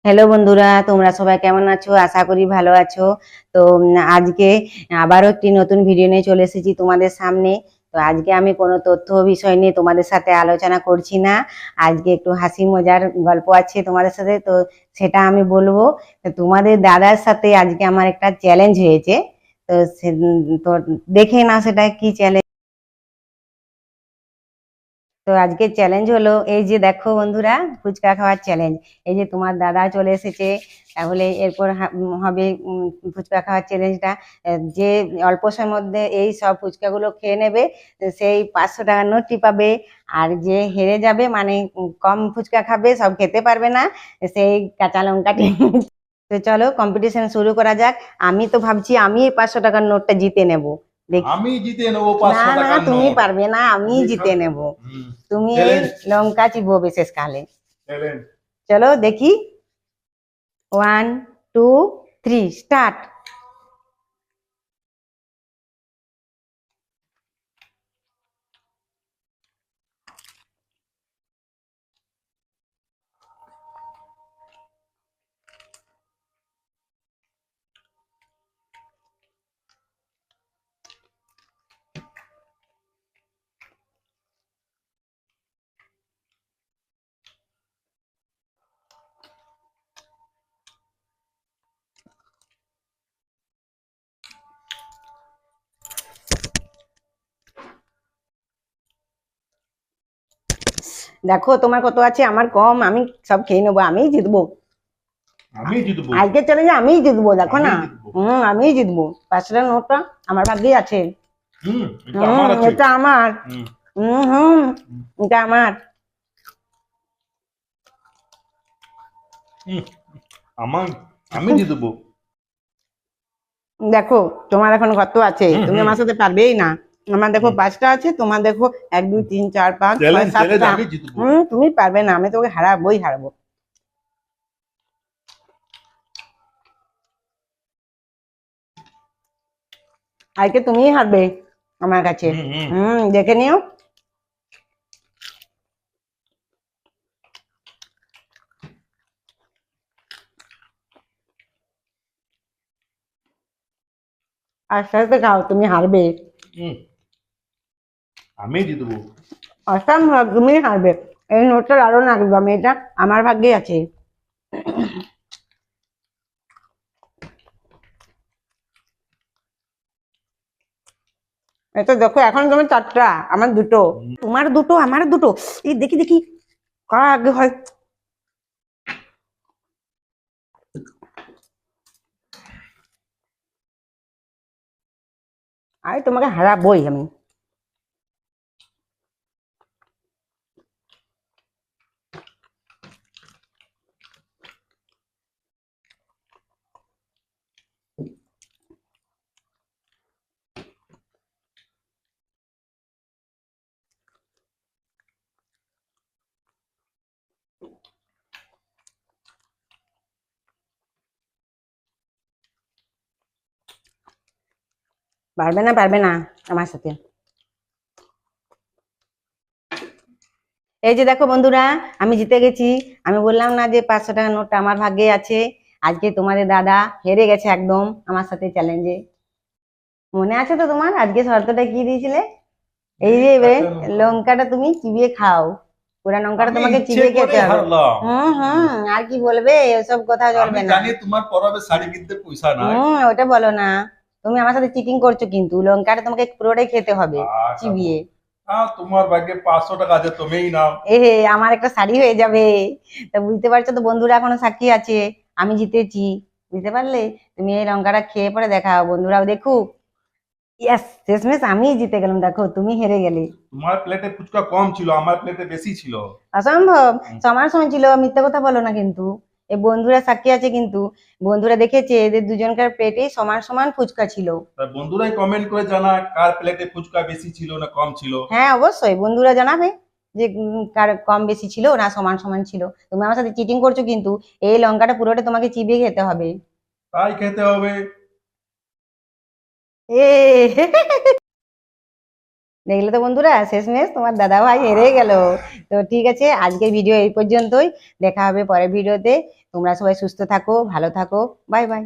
Hello বন্ধুরা, তোমরা সবাই কেমন আছো? আশা করি ভালো আছো। তো আজকে আবারও একটি নতুন ভিডিও নিয়ে চলে এসেছি তোমাদের সামনে। তো আজকে আমি কোনো তথ্য বিষয় নিয়ে তোমাদের সাথে আলোচনা করছি না। আজকে একটু হাসি মজার গল্প আছে তোমাদের সাথে, তো সেটা আমি বলবো। তো তোমাদের দাদার সাথে আজকে আমার একটা চ্যালেঞ্জ হয়েছে। তো তো দেখে না সেটা কি চ্যালেঞ্জ। তো আজকে চ্যালেঞ্জ হলো, এই যে দেখো বন্ধুরা, ফুচকা খাওয়ার চ্যালেঞ্জ। এই যে তোমার দাদা চলে এসেছে, তাহলে এরপর হবে ফুচকা খাওয়ার চ্যালেঞ্জটা। যে অল্প সময়ের মধ্যে এই সব ফুচকাগুলো খেয়ে নেবে, সেই 500 টাকার নোটটি পাবে। আর যে হেরে যাবে, মানে কম ফুচকা খাবে, সব খেতে পারবে না, সেই কাঁচা লঙ্কাটি তো চলো কম্পিটিশন শুরু করা যাক। আমি তো ভাবছি আমি এই 500 টাকার নোটটা জিতে নেব। আমি জিতে নেবো না 500 না, টাকার তুমি নোট। পারবে না, আমি জিতে নেব। তুমি এই চ্যালেঞ্জ লঙ্কা চিবোবে শেষকালে। চ্যালেঞ্জ। চলো দেখি। 1 2 3 স্টার্ট। দেখো তোমার কত আছে, আমার কম। আমি সব খেয়ে নেবো, আমিই জিতবো। আমি জিতবো। আজকে চলে যে আমিই জিতবো, দেখো না। আমিই জিতবো। আমিই জিতবো। 500 টাকার নোটটা আমার ভাগ্যেই আছে। এটা আমার আছে। এটা আমার। হুম, হুম, এটা আমার। হুম, আমার আমি জিতবো। দেখো তোমার এখন কত আছে, হুম, তুমি হুম। আমার সাথে পারবেই না। আমার দেখো 5টা আছে, তোমার দেখো 1 2 3 4 5 6 চ্যালেঞ্জ চ্যালেঞ্জ 7টা। আমি জিতবো। তুমি পারবে না, আমি তোকে হারাবোই হারাবো। আজকে তুমিই হারবে আমার কাছে। হুম, হুম। দেখে নিও। আস্তে আস্তে খাও, তুমি হারবে। হুম, আমি জিতবো। অসম্ভব, তুমি হারবে। এই নোটটা আরো লাগবে, আমি এটা আমার ভাগ্যে আছে। এটা দেখো, এখন তোমার 4টা, আমার 2টো। তোমার 2টো, আমার 2টো। এই দেখি দেখি কার আগে হয়। আরে তোমাকে হারাবোই আমি। পারবে না, পারবে না আমার সাথে। এই যে দেখো বন্ধুরা, আমি জিতে গেছি। আমি বললাম না যে 500 টাকার নোটটা আমার ভাগ্যে আছে। আজকে তোমাদের দাদা হেরে গেছে একদম আমার সাথে চ্যালেঞ্জে। মনে আছে তো তোমার, আজকে শর্তটা কি দিয়েছিলে? এই যে এবারে লঙ্কাটা তুমি চিবিয়ে খাও। পুরা লঙ্কাটা আমি তোমাকে ইচ্ছে চিবিয়ে করে খেতে হবে। হারলাম। আর কি বলবে, এসব কথা আমি চলবে না। জানি তোমার পরবে শাড়ি কিনতে পয়সা নাই। ওটা বলো না। তুমি আমার সাথে চিটিং করছো, কিন্তু লঙ্কাটা তোমাকে পুরোটাই খেতে হবে চিবিয়ে। তোমার ভাগ্যে 500 টাকা আছে, তুমিই নাও। আমার একটা শাড়ি হয়ে যাবে। তা বুঝতে পারছো তো বন্ধুরা, এখনো সাক্ষী আছে। আমি জিতেছি, বুঝতে পারলে? তুমি এই লঙ্কাটা খেয়ে পরে দেখাও, বন্ধুরাও দেখুক। ইয়েস, শেষমেশ আমিই জিতে গেলাম, দেখো তুমি হেরে গেলে। তোমার প্লেটে ফুচকা কম ছিল, আমার প্লেটে বেশি ছিল। অসম্ভব। সমান সমান ছিল, মিথ্যা কথা বলো না কিন্তু। এই বন্ধুরা সাক্ষী আছে কিন্তু। বন্ধুরা দেখেছে, এদের দুজনকার প্লেটে সমান সমান ফুচকা ছিল। তাই বন্ধুরাই কমেন্ট করে জানা কার প্লেটে ফুচকা বেশি ছিল না কম ছিল। হ্যাঁ অবশ্যই, বন্ধুরা জানাবে যে কার কম বেশি ছিল না সমান সমান ছিল। তুমি আমার সাথে চিটিং করছো কিন্তু। এই লঙ্কাটা পুরোটা তোমাকে চিবিয়ে খেতে হবে। তাই খেতে হবে। এ দেখলে তো বন্ধুরা, শেষমেশ তোমার দাদা ভাই হেরে গেল। তো ঠিক আছে, আজকের ভিডিও এই পর্যন্তই। দেখা হবে পরের ভিডিওতে। তোমরা সবাই সুস্থ থাকো, ভালো থাকো। Bye bye.